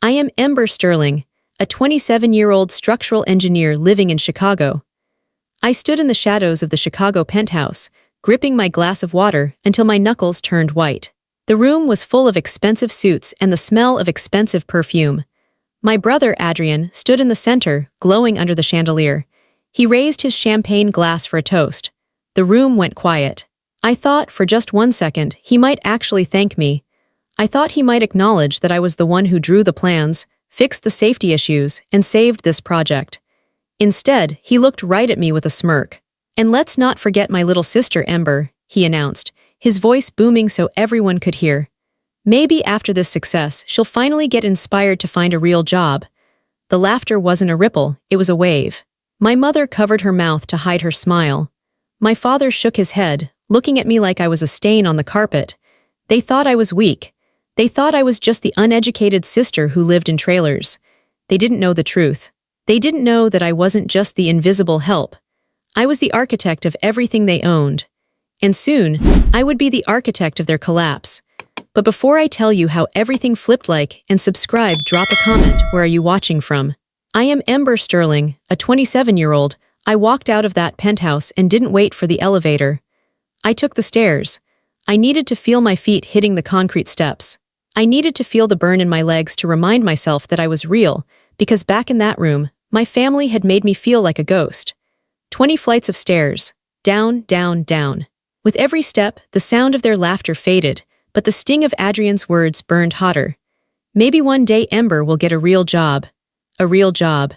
I am Ember Sterling, a 27-year-old structural engineer living in Chicago. I stood in the shadows of the Chicago penthouse, gripping my glass of water until my knuckles turned white. The room was full of expensive suits and the smell of expensive perfume. My brother, Adrien, stood in the center, glowing under the chandelier. He raised his champagne glass for a toast. The room went quiet. I thought, for just 1 second, he might actually thank me. I thought he might acknowledge that I was the one who drew the plans, fixed the safety issues, and saved this project. Instead, he looked right at me with a smirk. "And let's not forget my little sister, Ember," he announced, his voice booming so everyone could hear. "Maybe after this success, she'll finally get inspired to find a real job." The laughter wasn't a ripple, it was a wave. My mother covered her mouth to hide her smile. My father shook his head, looking at me like I was a stain on the carpet. They thought I was weak. They thought I was just the uneducated sister who lived in trailers. They didn't know the truth. They didn't know that I wasn't just the invisible help. I was the architect of everything they owned. And soon, I would be the architect of their collapse. But before I tell you how everything flipped and subscribe, drop a comment. Where are you watching from? I am Ember Sterling, a 27-year-old. I walked out of that penthouse and didn't wait for the elevator. I took the stairs. I needed to feel my feet hitting the concrete steps. I needed to feel the burn in my legs to remind myself that I was real, because back in that room, my family had made me feel like a ghost. 20 flights of stairs. Down, down, down. With every step, the sound of their laughter faded, but the sting of Adrien's words burned hotter. Maybe one day Ember will get a real job. A real job.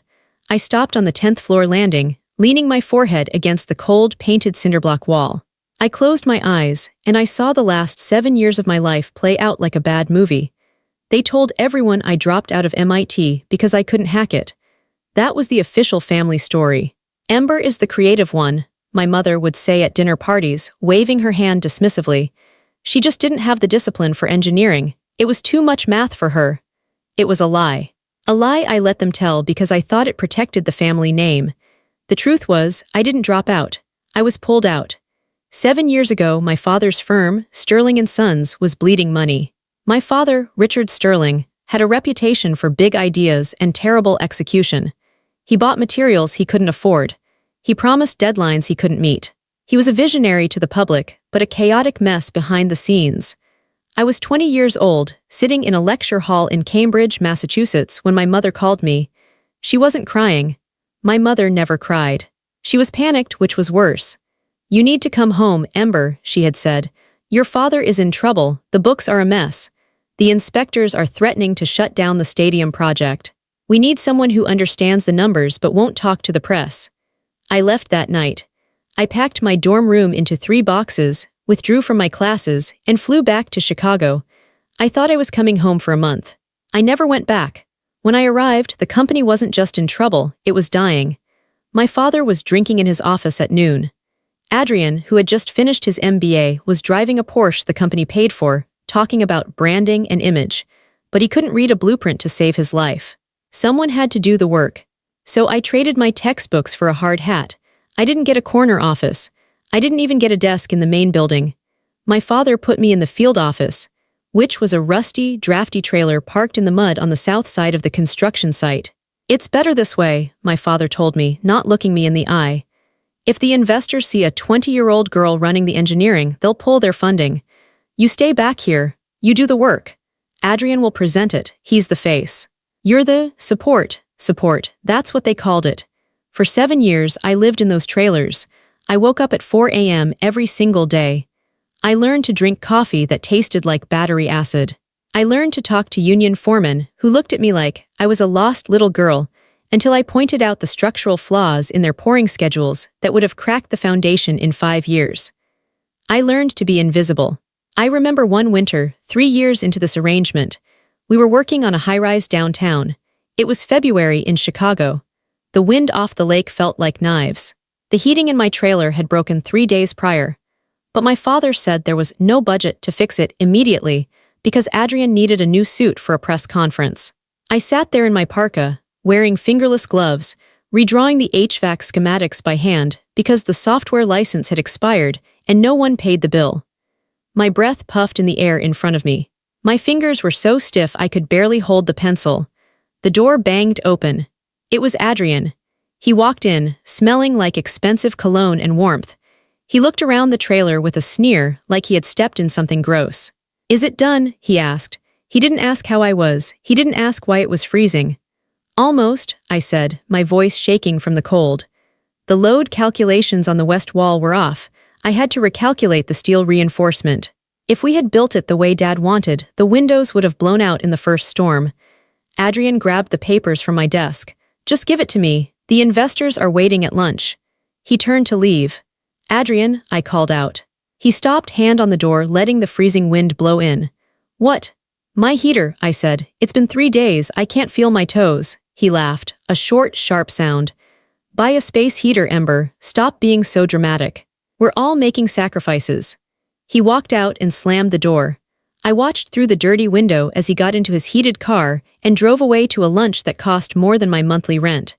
I stopped on the 10th floor landing, leaning my forehead against the cold, painted cinderblock wall. I closed my eyes, and I saw the last 7 years of my life play out like a bad movie. They told everyone I dropped out of MIT because I couldn't hack it. That was the official family story. "Ember is the creative one," my mother would say at dinner parties, waving her hand dismissively. She just didn't have the discipline for engineering. It was too much math for her. It was a lie. A lie I let them tell because I thought it protected the family name. The truth was, I didn't drop out. I was pulled out. 7 years ago, my father's firm, Sterling & Sons, was bleeding money. My father, Richard Sterling, had a reputation for big ideas and terrible execution. He bought materials he couldn't afford. He promised deadlines he couldn't meet. He was a visionary to the public, but a chaotic mess behind the scenes. I was 20 years old, sitting in a lecture hall in Cambridge, Massachusetts, when my mother called me. She wasn't crying. My mother never cried. She was panicked, which was worse. "You need to come home, Ember," she had said. "Your father is in trouble, the books are a mess. The inspectors are threatening to shut down the stadium project. We need someone who understands the numbers but won't talk to the press." I left that night. I packed my dorm room into 3 boxes, withdrew from my classes, and flew back to Chicago. I thought I was coming home for a month. I never went back. When I arrived, the company wasn't just in trouble, it was dying. My father was drinking in his office at noon. Adrien, who had just finished his MBA, was driving a Porsche the company paid for, talking about branding and image, but he couldn't read a blueprint to save his life. Someone had to do the work. So I traded my textbooks for a hard hat. I didn't get a corner office. I didn't even get a desk in the main building. My father put me in the field office, which was a rusty, drafty trailer parked in the mud on the south side of the construction site. "It's better this way," my father told me, not looking me in the eye. "If the investors see a 20-year-old girl running the engineering, they'll pull their funding. You stay back here. You do the work. Adrien will present it. He's the face. You're the support. That's what they called it. For 7 years, I lived in those trailers. I woke up at 4 a.m. every single day. I learned to drink coffee that tasted like battery acid. I learned to talk to union foremen who looked at me like I was a lost little girl until I pointed out the structural flaws in their pouring schedules that would have cracked the foundation in 5 years. I learned to be invisible. I remember one winter, 3 years into this arrangement. We were working on a high-rise downtown. It was February in Chicago. The wind off the lake felt like knives. The heating in my trailer had broken 3 days prior. But my father said there was no budget to fix it immediately because Adrien needed a new suit for a press conference. I sat there in my parka, wearing fingerless gloves, redrawing the HVAC schematics by hand because the software license had expired and no one paid the bill. My breath puffed in the air in front of me. My fingers were so stiff I could barely hold the pencil. The door banged open. It was Adrien. He walked in, smelling like expensive cologne and warmth. He looked around the trailer with a sneer, like he had stepped in something gross. "Is it done?" he asked. He didn't ask how I was. He didn't ask why it was freezing. "Almost," I said, my voice shaking from the cold. The load calculations on the west wall were off. I had to recalculate the steel reinforcement. If we had built it the way Dad wanted, the windows would have blown out in the first storm. Adrien grabbed the papers from my desk. "Just give it to me. The investors are waiting at lunch." He turned to leave. "Adrien," I called out. He stopped, hand on the door, letting the freezing wind blow in. "What?" "My heater," I said. "It's been 3 days, I can't feel my toes." He laughed, a short, sharp sound. "Buy a space heater, Ember. Stop being so dramatic. We're all making sacrifices." He walked out and slammed the door. I watched through the dirty window as he got into his heated car and drove away to a lunch that cost more than my monthly rent.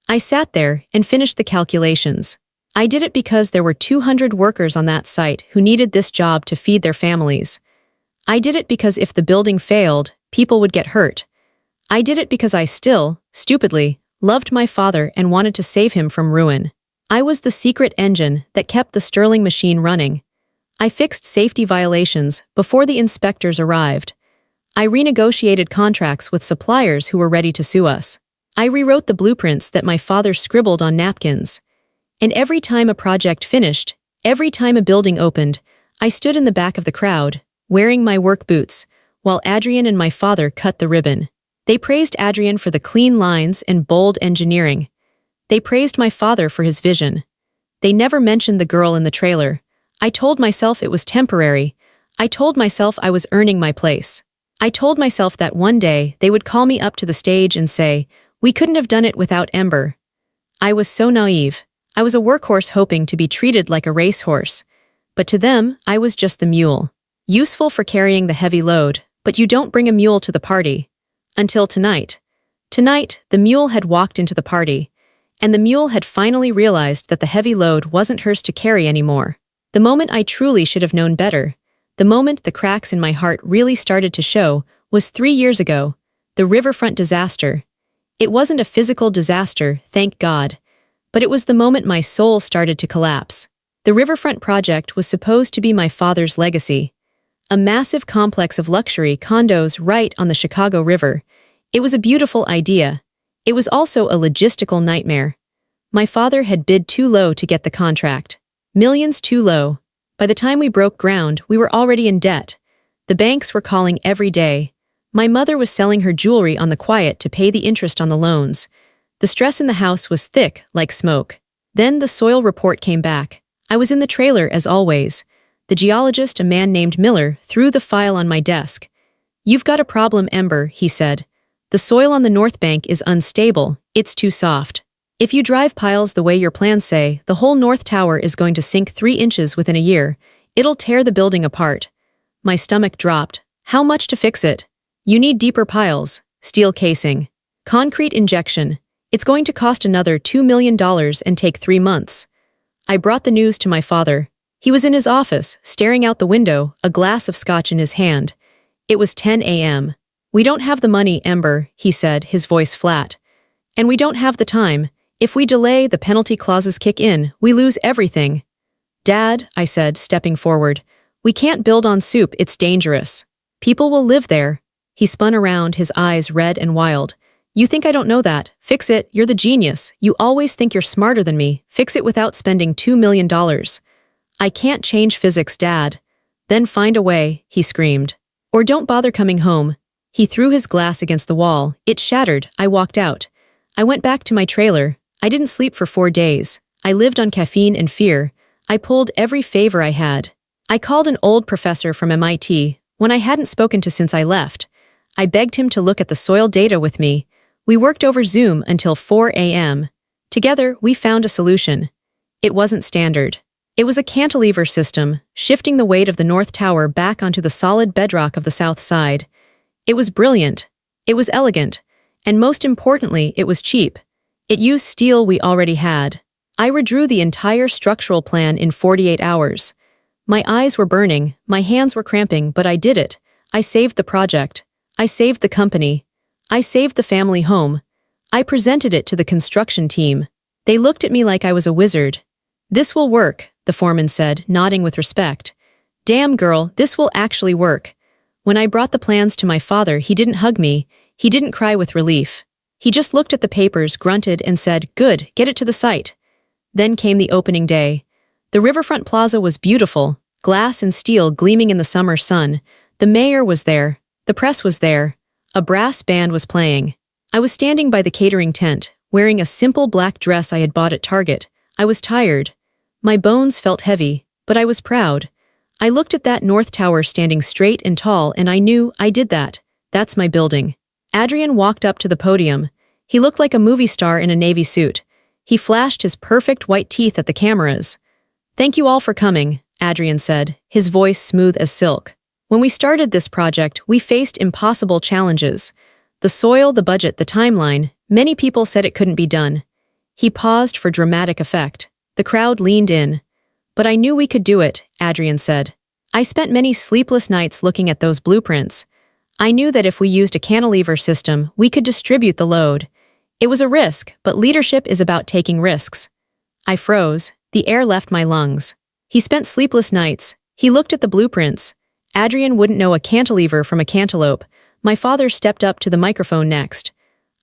I sat there and finished the calculations. I did it because there were 200 workers on that site who needed this job to feed their families. I did it because if the building failed, people would get hurt. I did it because I still, stupidly, loved my father and wanted to save him from ruin. I was the secret engine that kept the Sterling machine running. I fixed safety violations before the inspectors arrived. I renegotiated contracts with suppliers who were ready to sue us. I rewrote the blueprints that my father scribbled on napkins. And every time a project finished, every time a building opened, I stood in the back of the crowd, wearing my work boots, while Adrien and my father cut the ribbon. They praised Adrien for the clean lines and bold engineering. They praised my father for his vision. They never mentioned the girl in the trailer. I told myself it was temporary. I told myself I was earning my place. I told myself that one day they would call me up to the stage and say, "We couldn't have done it without Ember." I was so naive. I was a workhorse hoping to be treated like a racehorse. But to them, I was just the mule. Useful for carrying the heavy load, but you don't bring a mule to the party. Until tonight. Tonight, the mule had walked into the party, and the mule had finally realized that the heavy load wasn't hers to carry anymore. The moment I truly should have known better, the moment the cracks in my heart really started to show, was 3 years ago, the riverfront disaster. It wasn't a physical disaster, thank God, but it was the moment my soul started to collapse. The riverfront project was supposed to be my father's legacy. A massive complex of luxury condos right on the Chicago River. It was a beautiful idea. It was also a logistical nightmare. My father had bid too low to get the contract. Millions too low. By the time we broke ground, we were already in debt. The banks were calling every day. My mother was selling her jewelry on the quiet to pay the interest on the loans. The stress in the house was thick, like smoke. Then the soil report came back. I was in the trailer as always. The geologist, a man named Miller, threw the file on my desk. "You've got a problem, Ember," he said. "The soil on the north bank is unstable, it's too soft. If you drive piles the way your plans say, the whole north tower is going to sink 3 inches within a year. It'll tear the building apart." My stomach dropped. "How much to fix it?" "You need deeper piles, steel casing, concrete injection. It's going to cost another $2 million and take 3 months. I brought the news to my father. He was in his office, staring out the window, a glass of scotch in his hand. It was 10 a.m. "We don't have the money, Ember," he said, his voice flat. "And we don't have the time. If we delay, the penalty clauses kick in, we lose everything." "Dad," I said, stepping forward, "we can't build on soup, it's dangerous. People will live there." He spun around, his eyes red and wild. "You think I don't know that? Fix it, you're the genius. You always think you're smarter than me. Fix it without spending $2 million. "I can't change physics, Dad." "Then find a way," he screamed. "Or don't bother coming home." He threw his glass against the wall. It shattered. I walked out. I went back to my trailer. I didn't sleep for 4 days. I lived on caffeine and fear. I pulled every favor I had. I called an old professor from MIT, one I hadn't spoken to since I left. I begged him to look at the soil data with me. We worked over Zoom until 4 a.m. Together, we found a solution. It wasn't standard. It was a cantilever system, shifting the weight of the North Tower back onto the solid bedrock of the South Side. It was brilliant. It was elegant. And most importantly, it was cheap. It used steel we already had. I redrew the entire structural plan in 48 hours. My eyes were burning, my hands were cramping, but I did it. I saved the project. I saved the company. I saved the family home. I presented it to the construction team. They looked at me like I was a wizard. "This will work," the foreman said, nodding with respect. "Damn girl, this will actually work." When I brought the plans to my father, he didn't hug me. He didn't cry with relief. He just looked at the papers, grunted, and said, "Good, get it to the site." Then came the opening day. The riverfront plaza was beautiful, glass and steel gleaming in the summer sun. The mayor was there. The press was there. A brass band was playing. I was standing by the catering tent, wearing a simple black dress I had bought at Target. I was tired. My bones felt heavy, but I was proud. I looked at that North Tower standing straight and tall, and I knew I did that. That's my building. Adrien walked up to the podium. He looked like a movie star in a navy suit. He flashed his perfect white teeth at the cameras. "Thank you all for coming," Adrien said, his voice smooth as silk. "When we started this project, we faced impossible challenges. The soil, the budget, the timeline. Many people said it couldn't be done." He paused for dramatic effect. The crowd leaned in. "But I knew we could do it," Adrien said. "I spent many sleepless nights looking at those blueprints. I knew that if we used a cantilever system, we could distribute the load. It was a risk, but leadership is about taking risks." I froze. The air left my lungs. He spent sleepless nights. He looked at the blueprints. Adrien wouldn't know a cantilever from a cantaloupe. My father stepped up to the microphone next.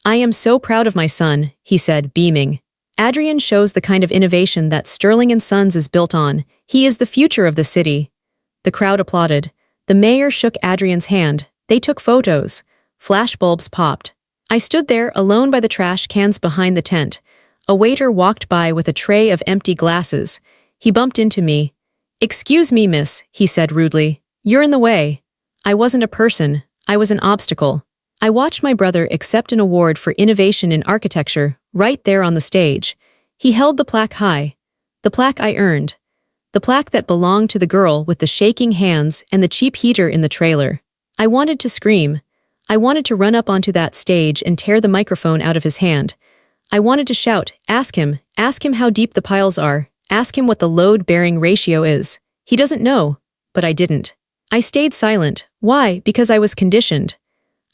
"I am so proud of my son," he said, beaming. "Adrien shows the kind of innovation that Sterling and Sons is built on. He is the future of the city." The crowd applauded. The mayor shook Adrien's hand. They took photos. Flashbulbs popped. I stood there alone by the trash cans behind the tent. A waiter walked by with a tray of empty glasses. He bumped into me. "Excuse me, miss," he said rudely. "You're in the way." I wasn't a person. I was an obstacle. I watched my brother accept an award for innovation in architecture, right there on the stage. He held the plaque high. The plaque I earned. The plaque that belonged to the girl with the shaking hands and the cheap heater in the trailer. I wanted to scream. I wanted to run up onto that stage and tear the microphone out of his hand. I wanted to shout, ask him how deep the piles are, ask him what the load-bearing ratio is. He doesn't know, but I didn't. I stayed silent. Why? Because I was conditioned.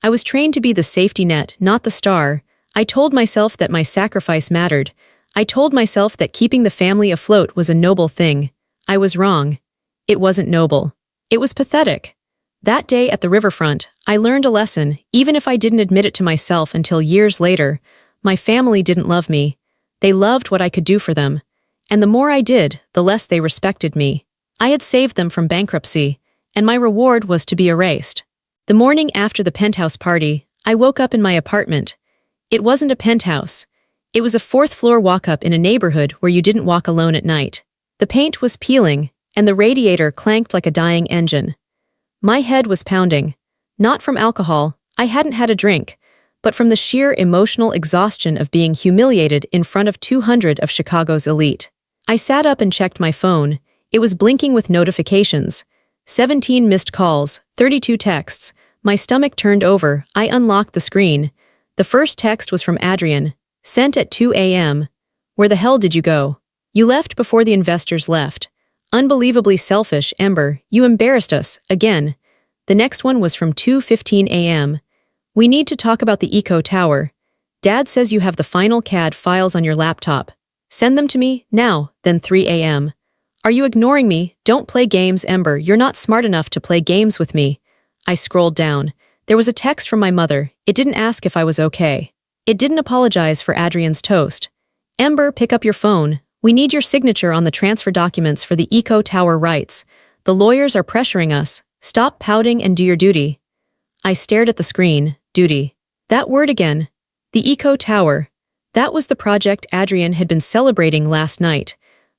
I was trained to be the safety net, not the star. I told myself that my sacrifice mattered. I told myself that keeping the family afloat was a noble thing. I was wrong. It wasn't noble. It was pathetic. That day at the riverfront, I learned a lesson, even if I didn't admit it to myself until years later. My family didn't love me. They loved what I could do for them. And the more I did, the less they respected me. I had saved them from bankruptcy, and my reward was to be erased. The morning after the penthouse party, I woke up in my apartment. It wasn't a penthouse. It was a fourth-floor walk-up in a neighborhood where you didn't walk alone at night. The paint was peeling, and the radiator clanked like a dying engine. My head was pounding. Not from alcohol, I hadn't had a drink, but from the sheer emotional exhaustion of being humiliated in front of 200 of Chicago's elite. I sat up and checked my phone. It was blinking with notifications. 17 missed calls, 32 texts. My stomach turned over. I unlocked the screen. The first text was from Adrien, sent at 2 a.m. "Where the hell did you go? You left before the investors left. Unbelievably selfish, Ember. You embarrassed us, again." The next one was from 2:15 a.m. "We need to talk about the Eco Tower. Dad says you have the final CAD files on your laptop. Send them to me, now." Then 3 a.m. "Are you ignoring me? Don't play games, Ember. You're not smart enough to play games with me." I scrolled down. There was a text from my mother. It didn't ask if I was okay. It didn't apologize for Adrien's toast. "Ember, pick up your phone. We need your signature on the transfer documents for the Eco Tower rights. The lawyers are pressuring us. Stop pouting and do your duty." I stared at the screen. Duty. That word again. The Eco Tower. That was the project Adrien had been celebrating last night.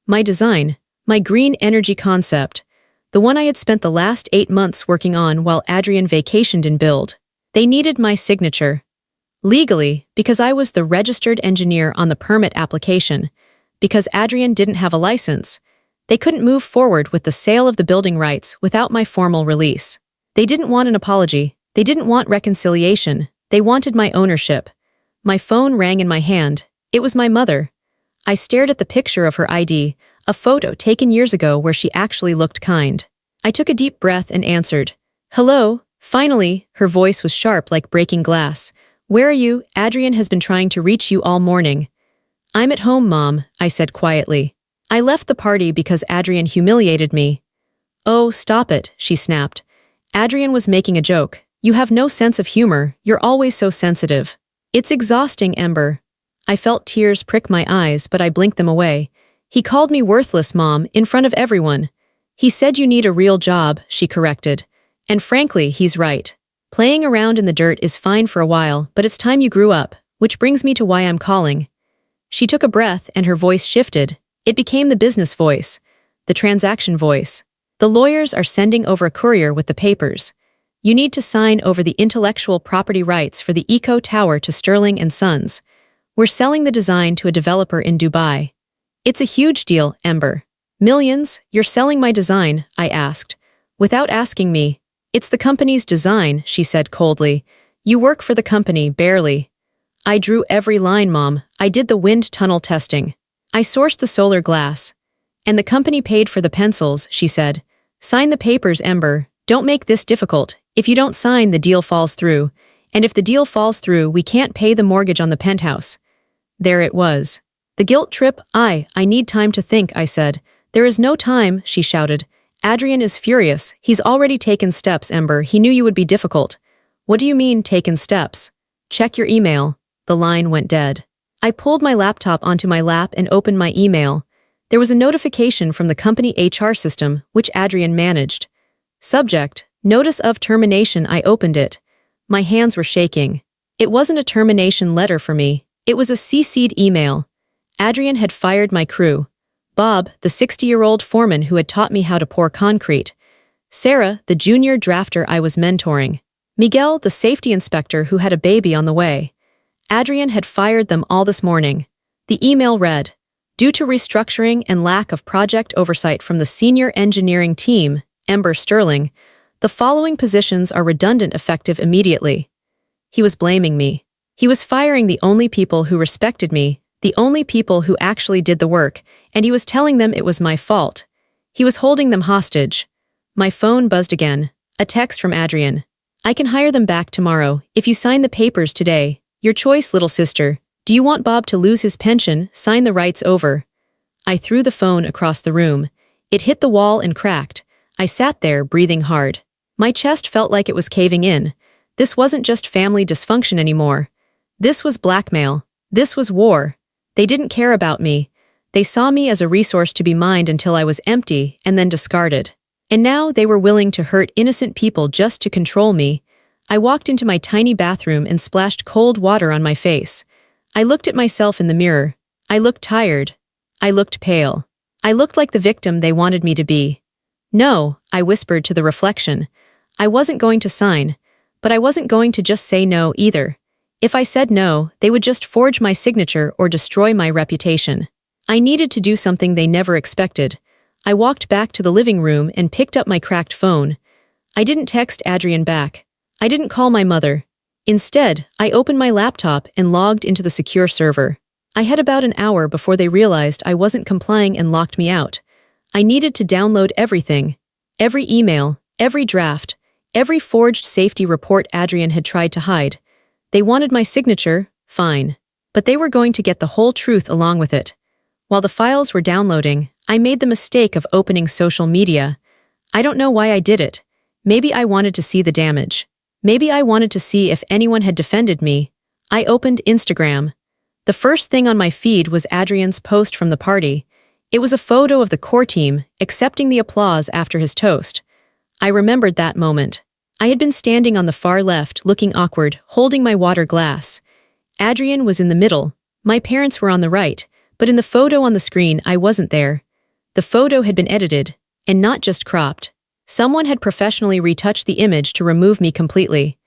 My design. My green energy concept. The one I had spent the last 8 months working on while Adrien vacationed in Build. They needed my signature. Legally, because I was the registered engineer on the permit application. Because Adrien didn't have a license. They couldn't move forward with the sale of the building rights without my formal release. They didn't want an apology. They didn't want reconciliation. They wanted my ownership. My phone rang in my hand. It was my mother. I stared at the picture of her ID, a photo taken years ago where she actually looked kind. I took a deep breath and answered. "Hello?" Finally, her voice was sharp like breaking glass. Where are you? Adrien has been trying to reach you all morning. I'm at home, Mom, I said quietly. I left the party because Adrien humiliated me. Oh, stop it, she snapped. Adrien was making a joke. You have no sense of humor, you're always so sensitive. It's exhausting, Ember. I felt tears prick my eyes, but I blinked them away. He called me worthless, Mom, in front of everyone. He said you need a real job, she corrected. And frankly, he's right. Playing around in the dirt is fine for a while, but it's time you grew up, which brings me to why I'm calling. She took a breath and her voice shifted. It became the business voice, the transaction voice. The lawyers are sending over a courier with the papers. You need to sign over the intellectual property rights for the Eco Tower to Sterling and Sons. We're selling the design to a developer in Dubai. It's a huge deal, Ember. Millions? You're selling my design? I asked. Without asking me. It's the company's design, she said coldly. You work for the company, barely. I drew every line, Mom. I did the wind tunnel testing. I sourced the solar glass. And the company paid for the pencils, she said. Sign the papers, Ember. Don't make this difficult. If you don't sign, the deal falls through. And if the deal falls through, we can't pay the mortgage on the penthouse. There it was. The guilt trip. I need time to think, I said. There is no time, she shouted. Adrien is furious. He's already taken steps, Ember. He knew you would be difficult. What do you mean, taken steps? Check your email. The line went dead. I pulled my laptop onto my lap and opened my email. There was a notification from the company HR system, which Adrien managed. Subject, notice of termination. I opened it. My hands were shaking. It wasn't a termination letter for me. It was a CC'd email. Adrien had fired my crew. Bob, the 60-year-old foreman who had taught me how to pour concrete. Sarah, the junior drafter I was mentoring. Miguel, the safety inspector who had a baby on the way. Adrien had fired them all this morning. The email read, due to restructuring and lack of project oversight from the senior engineering team, Ember Sterling, the following positions are redundant effective immediately. He was blaming me. He was firing the only people who respected me, the only people who actually did the work, and he was telling them it was my fault. He was holding them hostage. My phone buzzed again. A text from Adrien. I can hire them back tomorrow, if you sign the papers today. Your choice, little sister. Do you want Bob to lose his pension? Sign the rights over. I threw the phone across the room. It hit the wall and cracked. I sat there, breathing hard. My chest felt like it was caving in. This wasn't just family dysfunction anymore. This was blackmail. This was war. They didn't care about me. They saw me as a resource to be mined until I was empty and then discarded. And now they were willing to hurt innocent people just to control me. I walked into my tiny bathroom and splashed cold water on my face. I looked at myself in the mirror. I looked tired. I looked pale. I looked like the victim they wanted me to be. No, I whispered to the reflection. I wasn't going to sign, but I wasn't going to just say no either. If I said no, they would just forge my signature or destroy my reputation. I needed to do something they never expected. I walked back to the living room and picked up my cracked phone. I didn't text Adrien back. I didn't call my mother. Instead, I opened my laptop and logged into the secure server. I had about an hour before they realized I wasn't complying and locked me out. I needed to download everything. Every email, every draft, every forged safety report Adrien had tried to hide. They wanted my signature, fine. But they were going to get the whole truth along with it. While the files were downloading, I made the mistake of opening social media. I don't know why I did it. Maybe I wanted to see the damage. Maybe I wanted to see if anyone had defended me. I opened Instagram. The first thing on my feed was Adrien's post from the party. It was a photo of the core team, accepting the applause after his toast. I remembered that moment. I had been standing on the far left, looking awkward, holding my water glass. Adrien was in the middle. My parents were on the right, but in the photo on the screen, I wasn't there. The photo had been edited, and not just cropped. Someone had professionally retouched the image to remove me completely.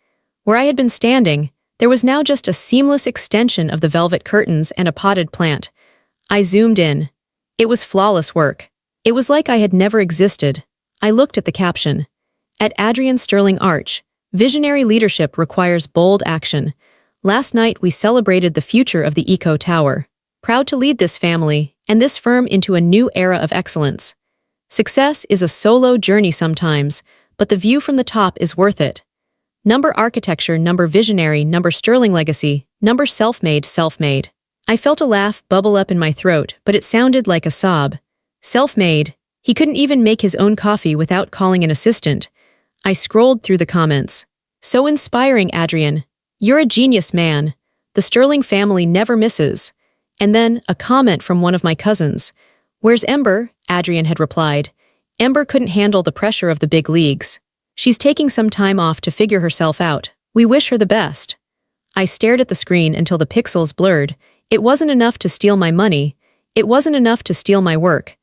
Where I had been standing, there was now just a seamless extension of the velvet curtains and a potted plant. I zoomed in. It was flawless work. It was like I had never existed. I looked at the caption. At Adrien Sterling Arch, visionary leadership requires bold action. Last night we celebrated the future of the Eco Tower. Proud to lead this family and this firm into a new era of excellence. Success is a solo journey sometimes, but the view from the top is worth it. Number architecture, number visionary, number Sterling legacy, number self-made, self-made. I felt a laugh bubble up in my throat, but it sounded like a sob. Self-made. He couldn't even make his own coffee without calling an assistant. I scrolled through the comments. So inspiring, Adrien. You're a genius, man. The Sterling family never misses. And then, a comment from one of my cousins. Where's Ember? Adrien had replied. Ember couldn't handle the pressure of the big leagues. She's taking some time off to figure herself out. We wish her the best. I stared at the screen until the pixels blurred. It wasn't enough to steal my money. It wasn't enough to steal my work.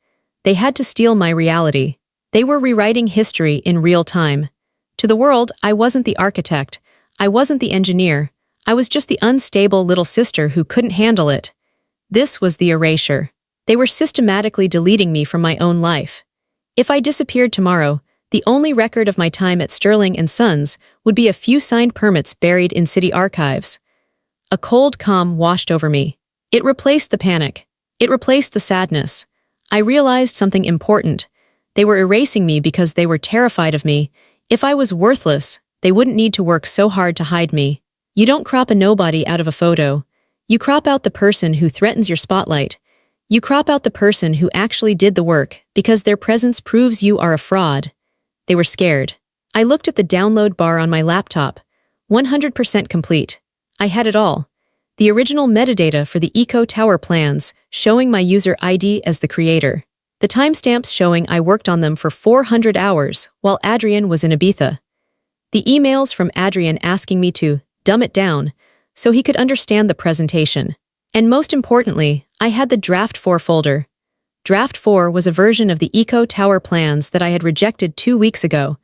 They had to steal my reality. They were rewriting history in real time. To the world, I wasn't the architect. I wasn't the engineer. I was just the unstable little sister who couldn't handle it. This was the erasure. They were systematically deleting me from my own life. If I disappeared tomorrow, the only record of my time at Sterling and Sons would be a few signed permits buried in city archives. A cold calm washed over me. It replaced the panic. It replaced the sadness. I realized something important. They were erasing me because they were terrified of me. If I was worthless, they wouldn't need to work so hard to hide me. You don't crop a nobody out of a photo. You crop out the person who threatens your spotlight. You crop out the person who actually did the work because their presence proves you are a fraud. They were scared. I looked at the download bar on my laptop. 100% complete. I had it all. The original metadata for the Eco Tower plans, showing my user ID as the creator. The timestamps showing I worked on them for 400 hours while Adrien was in Ibiza. The emails from Adrien asking me to dumb it down so he could understand the presentation. And most importantly, I had the Draft 4 folder. Draft 4 was a version of the Eco Tower plans that I had rejected 2 weeks ago.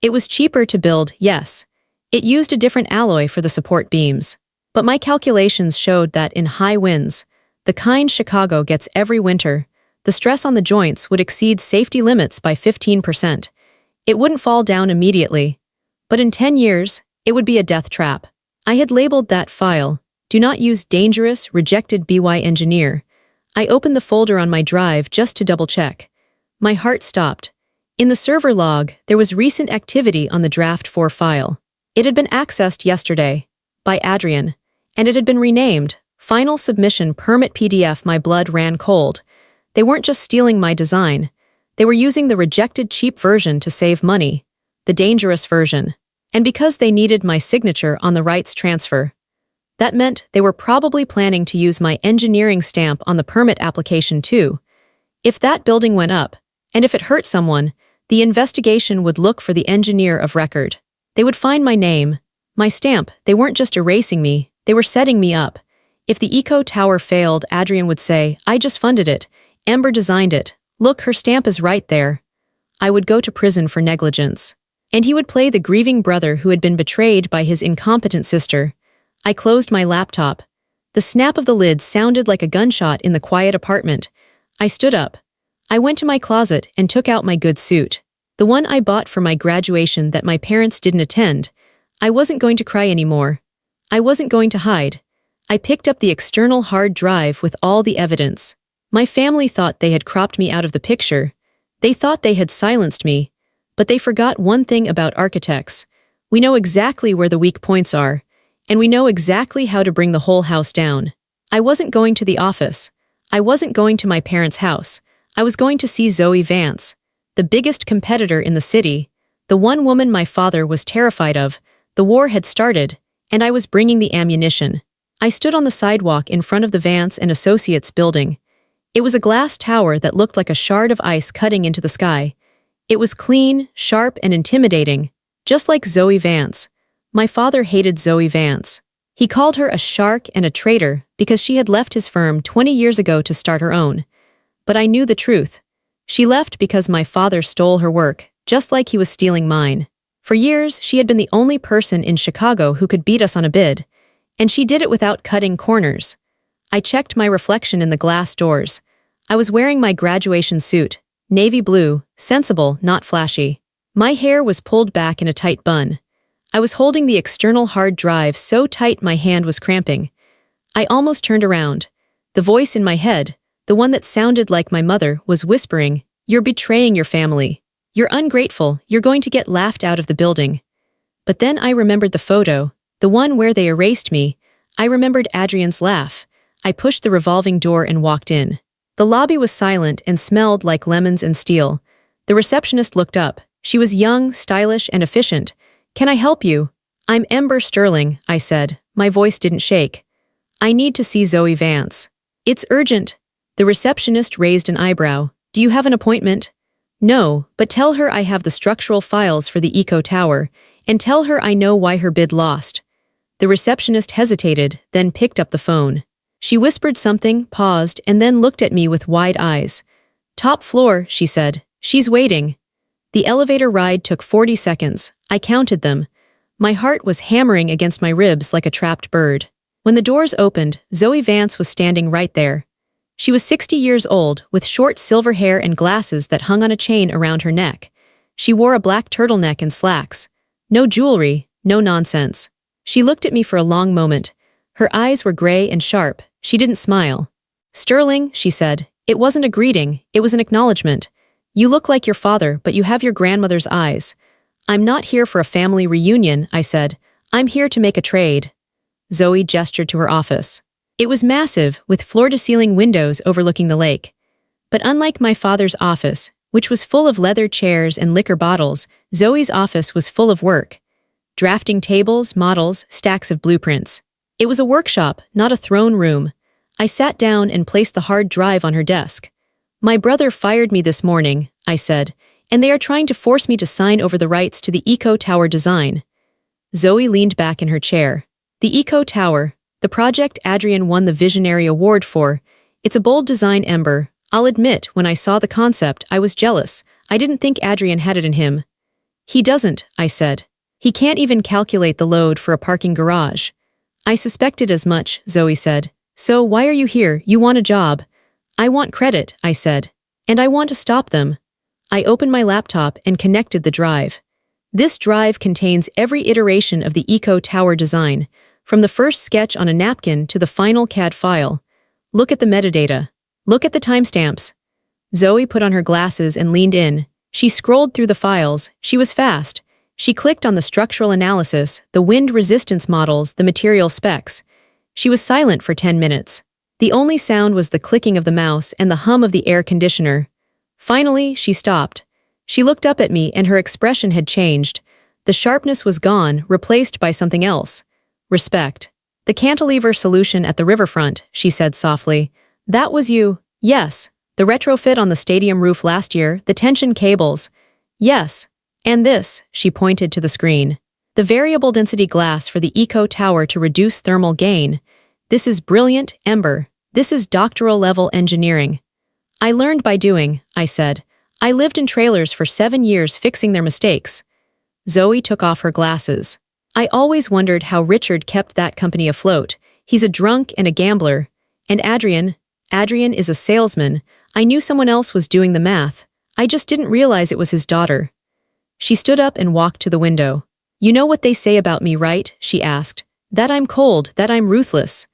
It was cheaper to build, yes. It used a different alloy for the support beams. But my calculations showed that in high winds, the kind Chicago gets every winter, the stress on the joints would exceed safety limits by 15%. It wouldn't fall down immediately. But in 10 years, it would be a death trap. I had labeled that file, Do Not Use Dangerous, Rejected BY Engineer. I opened the folder on my drive just to double-check. My heart stopped. In the server log, there was recent activity on the Draft 4 file. It had been accessed yesterday by Adrien, and it had been renamed Final Submission Permit PDF. My blood ran cold. They weren't just stealing my design. They were using the rejected cheap version to save money, the dangerous version. And because they needed my signature on the rights transfer, that meant they were probably planning to use my engineering stamp on the permit application too. If that building went up, and if it hurt someone, the investigation would look for the engineer of record. They would find my name, my stamp. They weren't just erasing me, they were setting me up. If the Eco Tower failed, Adrien would say, I just funded it. Ember designed it. Look, her stamp is right there. I would go to prison for negligence. And he would play the grieving brother who had been betrayed by his incompetent sister. I closed my laptop. The snap of the lid sounded like a gunshot in the quiet apartment. I stood up. I went to my closet and took out my good suit. The one I bought for my graduation that my parents didn't attend. I wasn't going to cry anymore. I wasn't going to hide. I picked up the external hard drive with all the evidence. My family thought they had cropped me out of the picture. They thought they had silenced me. But they forgot one thing about architects. We know exactly where the weak points are. And we know exactly how to bring the whole house down. I wasn't going to the office. I wasn't going to my parents' house. I was going to see Zoe Vance, the biggest competitor in the city, the one woman my father was terrified of. The war had started, and I was bringing the ammunition. I stood on the sidewalk in front of the Vance and Associates building. It was a glass tower that looked like a shard of ice cutting into the sky. It was clean, sharp, and intimidating, just like Zoe Vance. My father hated Zoe Vance. He called her a shark and a traitor because she had left his firm 20 years ago to start her own. But I knew the truth. She left because my father stole her work, just like he was stealing mine. For years, she had been the only person in Chicago who could beat us on a bid. And she did it without cutting corners. I checked my reflection in the glass doors. I was wearing my graduation suit, navy blue, sensible, not flashy. My hair was pulled back in a tight bun. I was holding the external hard drive so tight my hand was cramping. I almost turned around. The voice in my head, the one that sounded like my mother, was whispering, "You're betraying your family. You're ungrateful, you're going to get laughed out of the building." But then I remembered the photo, the one where they erased me. I remembered Adrien's laugh. I pushed the revolving door and walked in. The lobby was silent and smelled like lemons and steel. The receptionist looked up. She was young, stylish, and efficient. "Can I help you?" "I'm Ember Sterling," I said. My voice didn't shake. "I need to see Zoe Vance." "It's urgent." The receptionist raised an eyebrow. "Do you have an appointment?" "No, but tell her I have the structural files for the Eco Tower, and tell her I know why her bid lost." The receptionist hesitated, then picked up the phone. She whispered something, paused, and then looked at me with wide eyes. "Top floor," she said. "She's waiting." The elevator ride took 40 seconds. I counted them. My heart was hammering against my ribs like a trapped bird. When the doors opened, Zoe Vance was standing right there. She was 60 years old, with short silver hair and glasses that hung on a chain around her neck. She wore a black turtleneck and slacks. No jewelry, no nonsense. She looked at me for a long moment. Her eyes were gray and sharp. She didn't smile. "Sterling," she said. "It wasn't a greeting, it was an acknowledgement. You look like your father, but you have your grandmother's eyes." "I'm not here for a family reunion," I said. "I'm here to make a trade." Zoe gestured to her office. It was massive, with floor-to-ceiling windows overlooking the lake. But unlike my father's office, which was full of leather chairs and liquor bottles, Zoe's office was full of work. Drafting tables, models, stacks of blueprints. It was a workshop, not a throne room. I sat down and placed the hard drive on her desk. "My brother fired me this morning," I said, "and they are trying to force me to sign over the rights to the Eco Tower design." Zoe leaned back in her chair. "The Eco Tower, the project Adrien won the Visionary Award for. It's a bold design, Ember. I'll admit, when I saw the concept, I was jealous. I didn't think Adrien had it in him." "He doesn't," I said. "He can't even calculate the load for a parking garage." "I suspected as much," Zoe said. "So why are you here? You want a job." "I want credit," I said. "And I want to stop them." I opened my laptop and connected the drive. This drive contains every iteration of the Eco Tower design, from the first sketch on a napkin to the final CAD file. "Look at the metadata. Look at the timestamps." Zoe put on her glasses and leaned in. She scrolled through the files. She was fast. She clicked on the structural analysis, the wind resistance models, the material specs. She was silent for 10 minutes. The only sound was the clicking of the mouse and the hum of the air conditioner. Finally, she stopped. She looked up at me and her expression had changed. The sharpness was gone, replaced by something else. "Respect. The cantilever solution at the riverfront," she said softly. "That was you." "Yes." "The retrofit on the stadium roof last year, the tension cables." "Yes." "And this," she pointed to the screen. "The variable density glass for the Eco Tower to reduce thermal gain. This is brilliant, Ember. This is doctoral-level engineering." "I learned by doing," I said. "I lived in trailers for 7 years fixing their mistakes." Zoe took off her glasses. "I always wondered how Richard kept that company afloat. He's a drunk and a gambler. And Adrien is a salesman. I knew someone else was doing the math. I just didn't realize it was his daughter." She stood up and walked to the window. "You know what they say about me, right?" she asked. "That I'm cold, that I'm ruthless."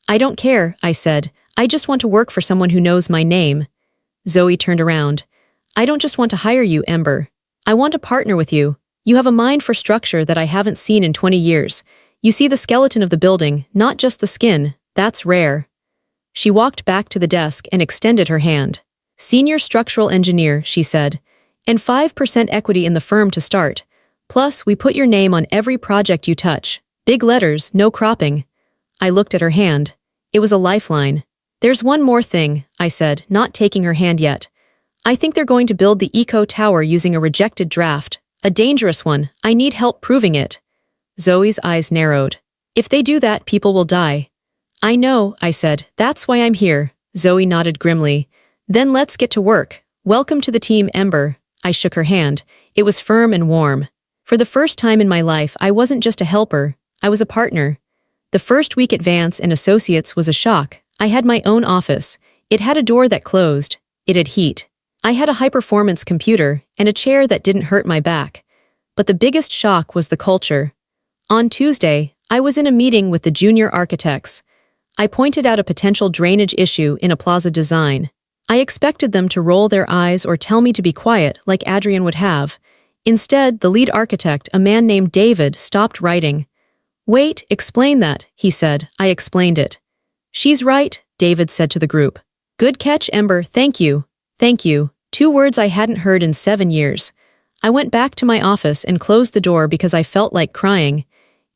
"I don't care," I said. "I just want to work for someone who knows my name." Zoe turned around. "I don't just want to hire you, Ember. I want to partner with you. You have a mind for structure that I haven't seen in 20 years. You see the skeleton of the building, not just the skin. That's rare." She walked back to the desk and extended her hand. "Senior structural engineer," she said. "And 5% equity in the firm to start. Plus, we put your name on every project you touch. Big letters, no cropping." I looked at her hand. It was a lifeline. "There's one more thing," I said, not taking her hand yet. "I think they're going to build the Eco Tower using a rejected draft. A dangerous one. I need help proving it." Zoe's eyes narrowed. "If they do that, people will die." "I know," I said. "That's why I'm here." Zoe nodded grimly. "Then let's get to work. Welcome to the team, Ember." I shook her hand. It was firm and warm. For the first time in my life, I wasn't just a helper. I was a partner. The first week at Vance and Associates was a shock. I had my own office. It had a door that closed. It had heat. I had a high-performance computer and a chair that didn't hurt my back. But the biggest shock was the culture. On Tuesday, I was in a meeting with the junior architects. I pointed out a potential drainage issue in a plaza design. I expected them to roll their eyes or tell me to be quiet like Adrien would have. Instead, the lead architect, a man named David, stopped writing. "Wait, explain that," he said. I explained it. "She's right," David said to the group. "Good catch, Ember, thank you. Thank you." 2 words I hadn't heard in 7 years. I went back to my office and closed the door because I felt like crying.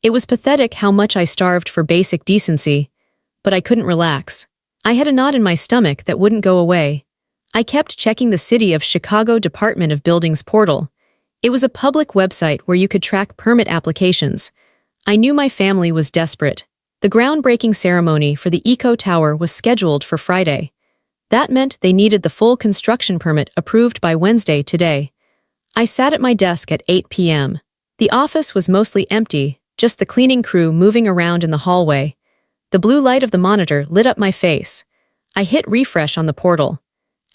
It was pathetic how much I starved for basic decency. But I couldn't relax. I had a knot in my stomach that wouldn't go away. I kept checking the City of Chicago Department of Buildings portal. It was a public website where you could track permit applications. I knew my family was desperate. The groundbreaking ceremony for the Eco Tower was scheduled for Friday. That meant they needed the full construction permit approved by Wednesday today. I sat at my desk at 8 p.m. The office was mostly empty, just the cleaning crew moving around in the hallway. The blue light of the monitor lit up my face. I hit refresh on the portal.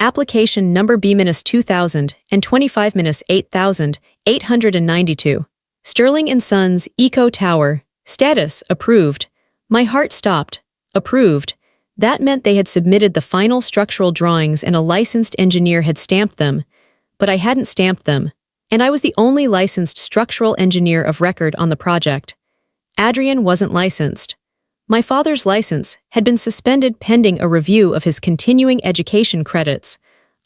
Application number B-2000 and 25-8892. Sterling & Sons, Eco Tower. Status, approved. My heart stopped. Approved. That meant they had submitted the final structural drawings and a licensed engineer had stamped them. But I hadn't stamped them. And I was the only licensed structural engineer of record on the project. Adrien wasn't licensed. My father's license had been suspended pending a review of his continuing education credits.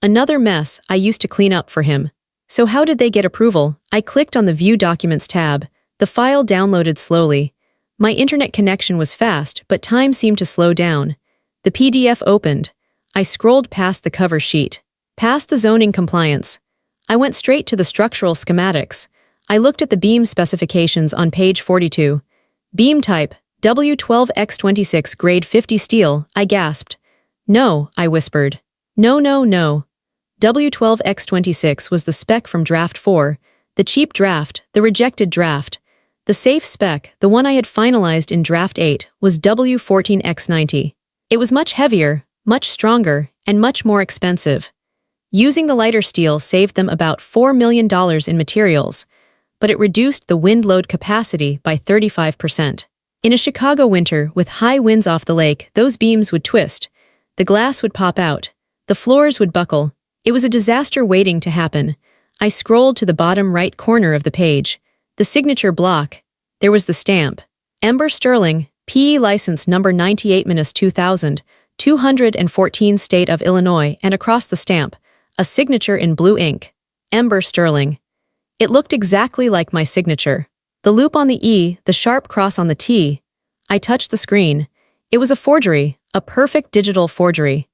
Another mess I used to clean up for him. So how did they get approval? I clicked on the View Documents tab. The file downloaded slowly. My internet connection was fast, but time seemed to slow down. The PDF opened. I scrolled past the cover sheet. Past the zoning compliance. I went straight to the structural schematics. I looked at the beam specifications on page 42. Beam type, W12x26 grade 50 steel, I gasped. "No," I whispered. "No, no, no." W12x26 was the spec from draft 4, the cheap draft, the rejected draft. The safe spec, the one I had finalized in draft 8, was W14x90. It was much heavier, much stronger, and much more expensive. Using the lighter steel saved them about $4 million in materials, but it reduced the wind load capacity by 35%. In a Chicago winter with high winds off the lake, those beams would twist. The glass would pop out. The floors would buckle. It was a disaster waiting to happen. I scrolled to the bottom right corner of the page. The signature block. There was the stamp. Ember Sterling, PE license number 98-2000, 214 State of Illinois, and across the stamp, a signature in blue ink. Ember Sterling. It looked exactly like my signature. The loop on the E, the sharp cross on the T. I touched the screen. It was a forgery, a perfect digital forgery.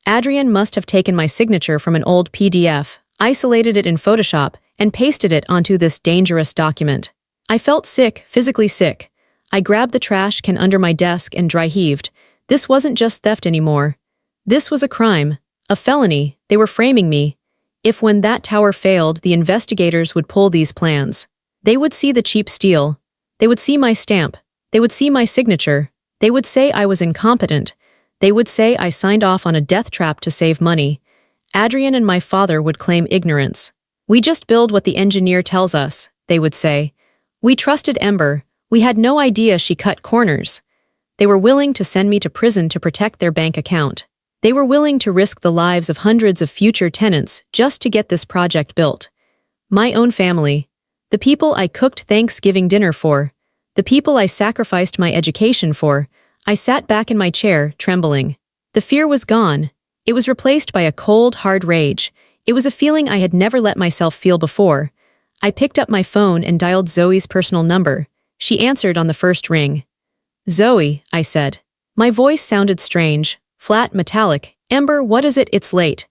Adrien must have taken my signature from an old PDF, isolated it in Photoshop, and pasted it onto this dangerous document. I felt sick, physically sick. I grabbed the trash can under my desk and dry heaved. This wasn't just theft anymore. This was a crime, a felony. They were framing me. If when that tower failed, the investigators would pull these plans. They would see the cheap steel. They would see my stamp. They would see my signature. They would say I was incompetent. They would say I signed off on a death trap to save money. Adrien and my father would claim ignorance. "We just build what the engineer tells us," they would say. "We trusted Ember. We had no idea she cut corners." They were willing to send me to prison to protect their bank account. They were willing to risk the lives of hundreds of future tenants just to get this project built. My own family. The people I cooked Thanksgiving dinner for. The people I sacrificed my education for. I sat back in my chair, trembling. The fear was gone. It was replaced by a cold, hard rage. It was a feeling I had never let myself feel before. I picked up my phone and dialed Zoe's personal number. She answered on the first ring. "Zoe," I said. My voice sounded strange, flat, metallic. "Ember, what is it? It's late."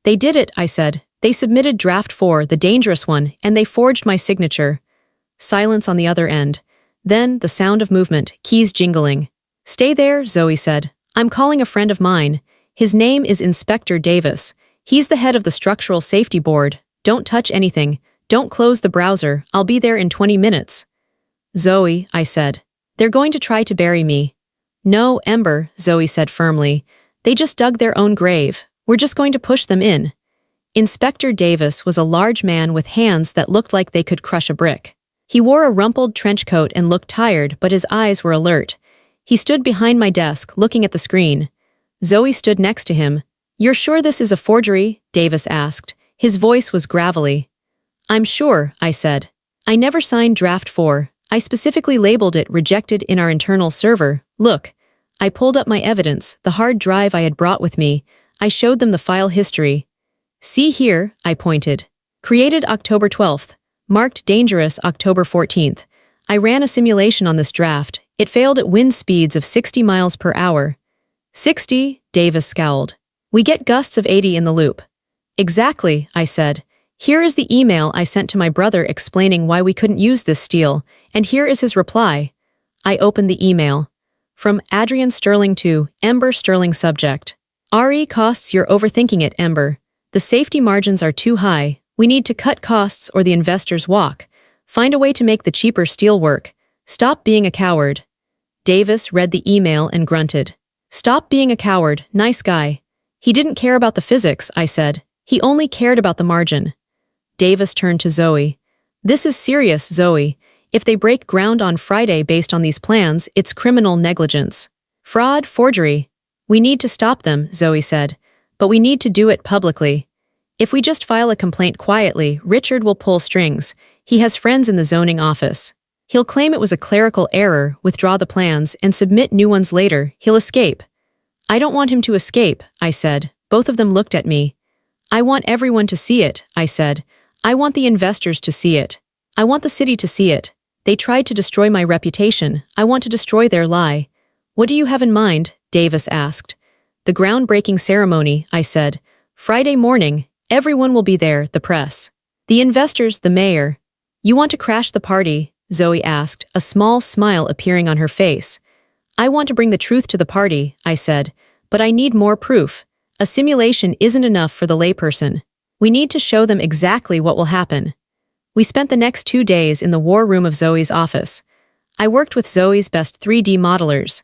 "They did it," I said. "They submitted draft 4, the dangerous one, and they forged my signature." Silence on the other end. Then the sound of movement, keys jingling. "Stay there," Zoe said. "I'm calling a friend of mine. His name is Inspector Davis. He's the head of the Structural Safety Board. Don't touch anything. Don't close the browser. I'll be there in 20 minutes. "Zoe," I said. "They're going to try to bury me." "No, Ember," Zoe said firmly. "They just dug their own grave. We're just going to push them in." Inspector Davis was a large man with hands that looked like they could crush a brick. He wore a rumpled trench coat and looked tired, but his eyes were alert. He stood behind my desk, looking at the screen. Zoe stood next to him. "You're sure this is a forgery?" Davis asked. His voice was gravelly. I'm sure, I said. I never signed draft 4. I specifically labeled it rejected in our internal server. Look. I pulled up my evidence, the hard drive I had brought with me. I showed them the file history. See here, I pointed. Created October 12th. Marked dangerous October 14th. I ran a simulation on this draft. It failed at wind speeds of 60 miles per hour. 60, Davis scowled. We get gusts of 80 in the loop. Exactly, I said. Here is the email I sent to my brother explaining why we couldn't use this steel, and here is his reply. I opened the email. From Adrien Sterling to Ember Sterling subject. RE costs, you're overthinking it, Ember. The safety margins are too high. We need to cut costs or the investors walk. Find a way to make the cheaper steel work. Stop being a coward. Davis read the email and grunted. Stop being a coward, nice guy. He didn't care about the physics, I said. He only cared about the margin. Davis turned to Zoe. This is serious, Zoe. If they break ground on Friday based on these plans, it's criminal negligence. Fraud, forgery. We need to stop them, Zoe said. But we need to do it publicly. If we just file a complaint quietly, Richard will pull strings. He has friends in the zoning office. He'll claim it was a clerical error, withdraw the plans, and submit new ones later. He'll escape. I don't want him to escape, I said. Both of them looked at me. I want everyone to see it, I said. I want the investors to see it. I want the city to see it. They tried to destroy my reputation. I want to destroy their lie. What do you have in mind? Davis asked. The groundbreaking ceremony, I said. Friday morning. Everyone will be there, the press. The investors, the mayor. You want to crash the party? Zoe asked, a small smile appearing on her face. I want to bring the truth to the party, I said. But I need more proof. A simulation isn't enough for the layperson. We need to show them exactly what will happen. We spent the next 2 days in the war room of Zoe's office. I worked with Zoe's best 3D modelers.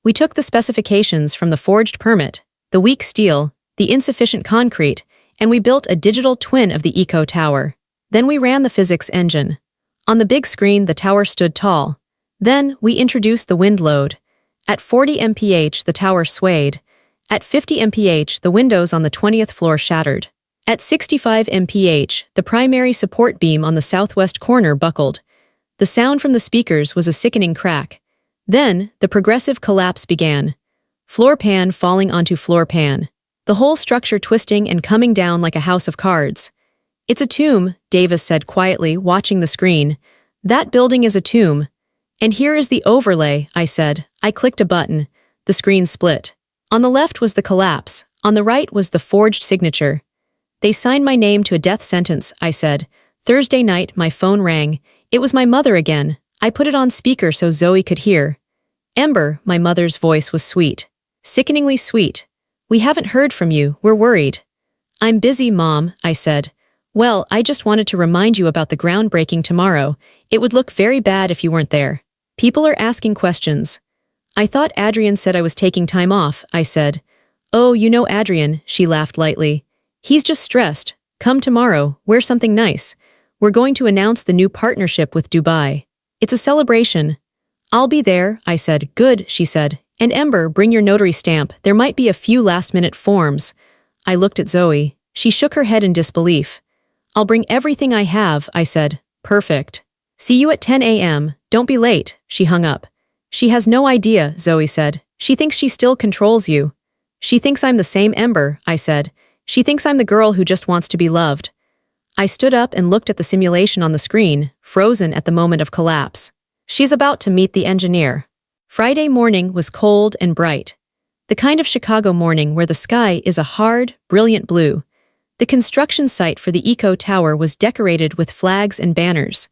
We took the specifications from the forged permit, the weak steel, the insufficient concrete, and we built a digital twin of the eco tower. Then we ran the physics engine. On the big screen, the tower stood tall. Then we introduced the wind load. At 40 mph, the tower swayed. At 50 mph, the windows on the 20th floor shattered. At 65 mph, the primary support beam on the southwest corner buckled. The sound from the speakers was a sickening crack. Then, the progressive collapse began. Floor pan falling onto floor pan. The whole structure twisting and coming down like a house of cards. It's a tomb, Davis said quietly, watching the screen. That building is a tomb. And here is the overlay, I said. I clicked a button. The screen split. On the left was the collapse. On the right was the forged signature. They signed my name to a death sentence, I said. Thursday night, my phone rang. It was my mother again. I put it on speaker so Zoe could hear. Ember, my mother's voice was sweet. Sickeningly sweet. We haven't heard from you, we're worried. I'm busy, Mom, I said. Well, I just wanted to remind you about the groundbreaking tomorrow. It would look very bad if you weren't there. People are asking questions. I thought Adrien said I was taking time off, I said. Oh, you know Adrien, she laughed lightly. He's just stressed. Come tomorrow, wear something nice. We're going to announce the new partnership with Dubai. It's a celebration. I'll be there, I said. Good, she said. And Ember, bring your notary stamp. There might be a few last-minute forms. I looked at Zoe. She shook her head in disbelief. I'll bring everything I have, I said. Perfect. See you at 10 a.m. Don't be late, she hung up. She has no idea, Zoe said. She thinks she still controls you. She thinks I'm the same Ember, I said. She thinks I'm the girl who just wants to be loved. I stood up and looked at the simulation on the screen, frozen at the moment of collapse. She's about to meet the engineer. Friday morning was cold and bright. The kind of Chicago morning where the sky is a hard, brilliant blue. The construction site for the Eco Tower was decorated with flags and banners.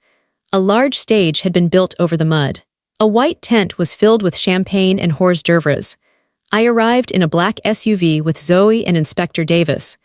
A large stage had been built over the mud. A white tent was filled with champagne and hors d'oeuvres. I arrived in a black SUV with Zoe and Inspector Davis.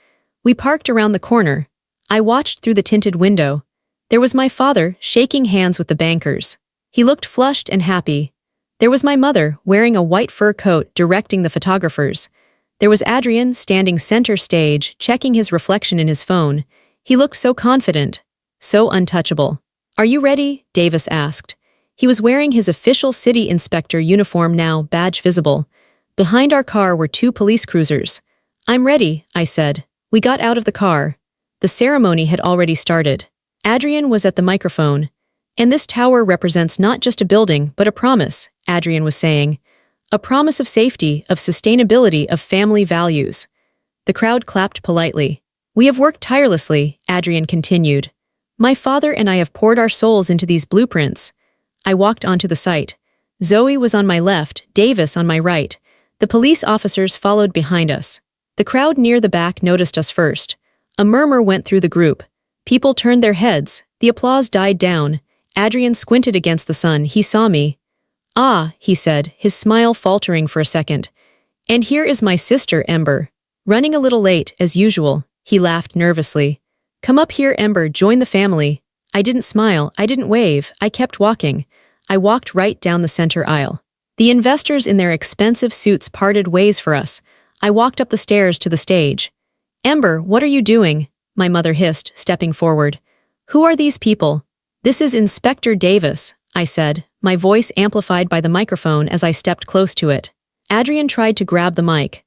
We parked around the corner. I watched through the tinted window. There was my father, shaking hands with the bankers. He looked flushed and happy. There was my mother, wearing a white fur coat, directing the photographers. There was Adrien, standing center stage, checking his reflection in his phone. He looked so confident, so untouchable. Are you ready? Davis asked. He was wearing his official city inspector uniform now, badge visible. Behind our car were 2 police cruisers. I'm ready, I said. We got out of the car. The ceremony had already started. Adrien was at the microphone. And this tower represents not just a building, but a promise, Adrien was saying. A promise of safety, of sustainability, of family values. The crowd clapped politely. We have worked tirelessly, Adrien continued. My father and I have poured our souls into these blueprints. I walked onto the site. Zoe was on my left, Davis on my right. The police officers followed behind us. The crowd near the back noticed us first. A murmur went through the group. People turned their heads. The applause died down. Adrien squinted against the sun. He saw me. Ah, he said, his smile faltering for a second. And here is my sister, Ember. Running a little late, as usual. He laughed nervously. Come up here, Ember, join the family. I didn't smile, I didn't wave, I kept walking. I walked right down the center aisle. The investors in their expensive suits parted ways for us. I walked up the stairs to the stage. Ember, what are you doing? My mother hissed, stepping forward. Who are these people? This is Inspector Davis, I said, my voice amplified by the microphone as I stepped close to it. Adrien tried to grab the mic.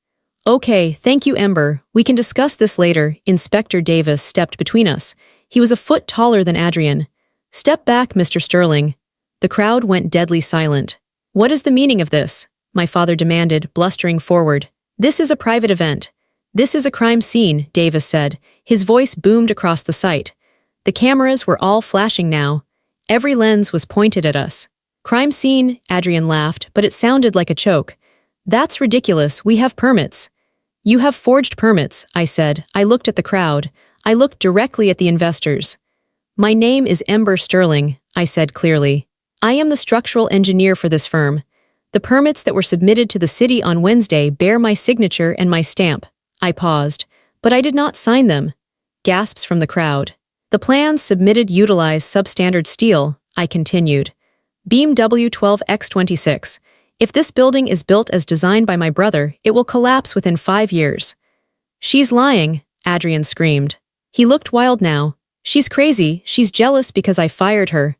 Okay, thank you, Ember. We can discuss this later. Inspector Davis stepped between us. He was a foot taller than Adrien. Step back, Mr. Sterling. The crowd went deadly silent. What is the meaning of this? My father demanded, blustering forward. This is a private event. This is a crime scene, Davis said. His voice boomed across the site. The cameras were all flashing now. Every lens was pointed at us. Crime scene, Adrien laughed, but it sounded like a choke. That's ridiculous, we have permits. You have forged permits, I said. I looked at the crowd. I looked directly at the investors. My name is Ember Sterling, I said clearly. I am the structural engineer for this firm. The permits that were submitted to the city on Wednesday bear my signature and my stamp. I paused. But I did not sign them. Gasps from the crowd. The plans submitted utilize substandard steel, I continued. Beam W12X26. If this building is built as designed by my brother, it will collapse within 5 years. She's lying, Adrien screamed. He looked wild now. She's crazy, she's jealous because I fired her.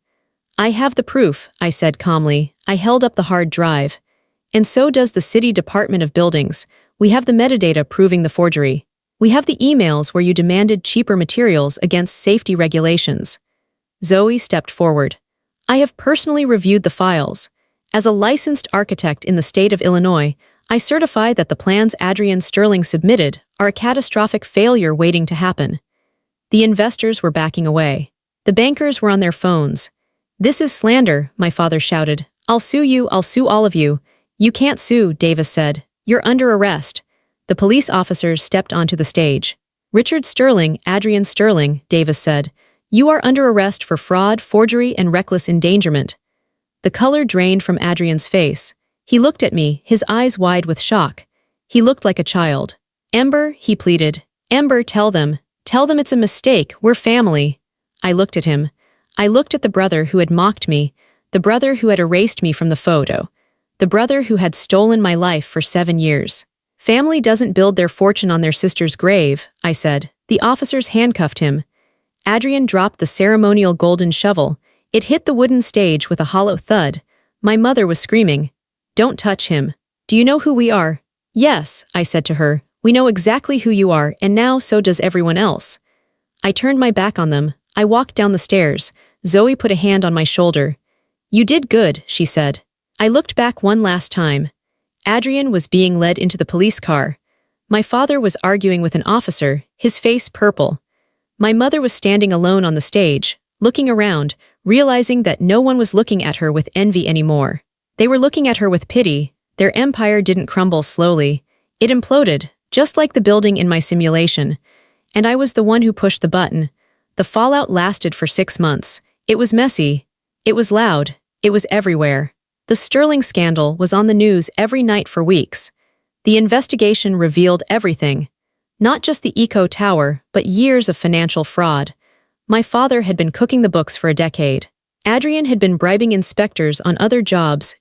I have the proof, I said calmly. I held up the hard drive. And so does the City Department of Buildings. We have the metadata proving the forgery. We have the emails where you demanded cheaper materials against safety regulations. Zoe stepped forward. I have personally reviewed the files. As a licensed architect in the state of Illinois, I certify that the plans Adrien Sterling submitted are a catastrophic failure waiting to happen. The investors were backing away. The bankers were on their phones. This is slander, my father shouted. I'll sue you, I'll sue all of you. You can't sue, Davis said. You're under arrest. The police officers stepped onto the stage. Richard Sterling, Adrien Sterling, Davis said. You are under arrest for fraud, forgery, and reckless endangerment. The color drained from Adrien's face. He looked at me, his eyes wide with shock. He looked like a child. Ember, he pleaded. Ember, tell them. Tell them it's a mistake, we're family. I looked at him. I looked at the brother who had mocked me, the brother who had erased me from the photo, the brother who had stolen my life for 7 years. Family doesn't build their fortune on their sister's grave, I said. The officers handcuffed him. Adrien dropped the ceremonial golden shovel. It hit the wooden stage with a hollow thud. My mother was screaming. Don't touch him. Do you know who we are? Yes, I said to her. We know exactly who you are, and now so does everyone else. I turned my back on them. I walked down the stairs. Zoe put a hand on my shoulder. You did good, she said. I looked back one last time. Adrien was being led into the police car. My father was arguing with an officer, his face purple. My mother was standing alone on the stage, looking around, realizing that no one was looking at her with envy anymore. They were looking at her with pity. Their empire didn't crumble slowly. It imploded, just like the building in my simulation. And I was the one who pushed the button. The fallout lasted for 6 months. It was messy. It was loud. It was everywhere. The Sterling scandal was on the news every night for weeks. The investigation revealed everything. Not just the Eco Tower, but years of financial fraud. My father had been cooking the books for a decade. Adrien had been bribing inspectors on other jobs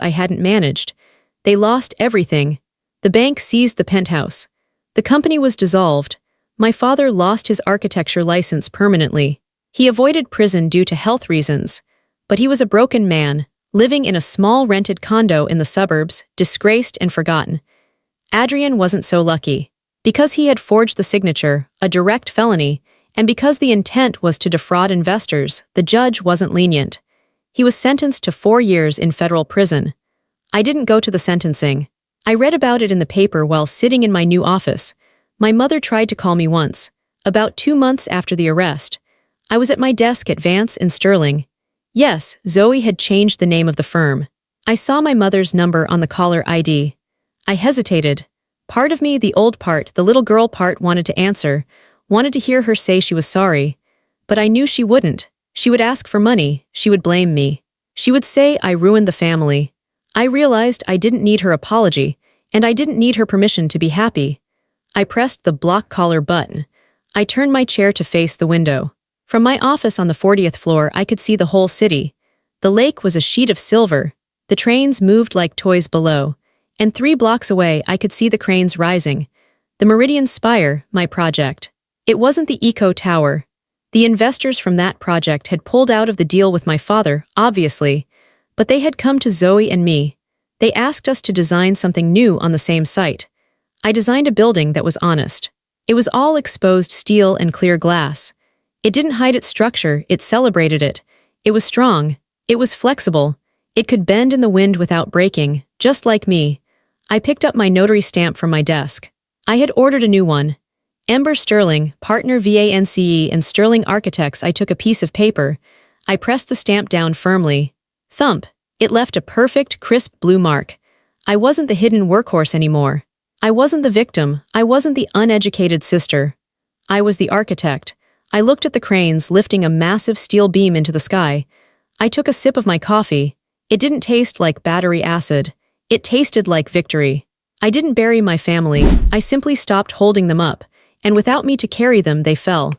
I hadn't managed. They lost everything. The bank seized the penthouse. The company was dissolved. My father lost his architecture license permanently. He avoided prison due to health reasons. But he was a broken man, living in a small rented condo in the suburbs, disgraced and forgotten. Adrien wasn't so lucky. Because he had forged the signature, a direct felony, And because the intent was to defraud investors, the judge wasn't lenient. He was sentenced to 4 years in federal prison. I didn't go to the sentencing. I read about it in the paper while sitting in my new office. My mother tried to call me once, about 2 months after the arrest. I was at my desk at Vance and Sterling. Yes, Zoe had changed the name of the firm. I saw my mother's number on the caller ID. I hesitated. Part of me, the old part, the little girl part, wanted to answer, wanted to hear her say she was sorry. But I knew she wouldn't. She would ask for money, she would blame me. She would say I ruined the family. I realized I didn't need her apology, and I didn't need her permission to be happy. I pressed the block caller button. I turned my chair to face the window. From my office on the 40th floor, I could see the whole city. The lake was a sheet of silver. The trains moved like toys below. And 3 blocks away, I could see the cranes rising. The Meridian Spire, my project. It wasn't the Eco Tower. The investors from that project had pulled out of the deal with my father, obviously. But they had come to Zoe and me. They asked us to design something new on the same site. I designed a building that was honest. It was all exposed steel and clear glass. It didn't hide its structure, it celebrated it. It was strong. It was flexible. It could bend in the wind without breaking, just like me. I picked up my notary stamp from my desk. I had ordered a new one. Ember Sterling, partner Vance and Sterling Architects. I took a piece of paper. I pressed the stamp down firmly. Thump. It left a perfect, crisp blue mark. I wasn't the hidden workhorse anymore. I wasn't the victim. I wasn't the uneducated sister. I was the architect. I looked at the cranes lifting a massive steel beam into the sky. I took a sip of my coffee. It didn't taste like battery acid. It tasted like victory. I didn't bury my family. I simply stopped holding them up, and without me to carry them, they fell.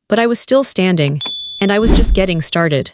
But I was still standing, and I was just getting started.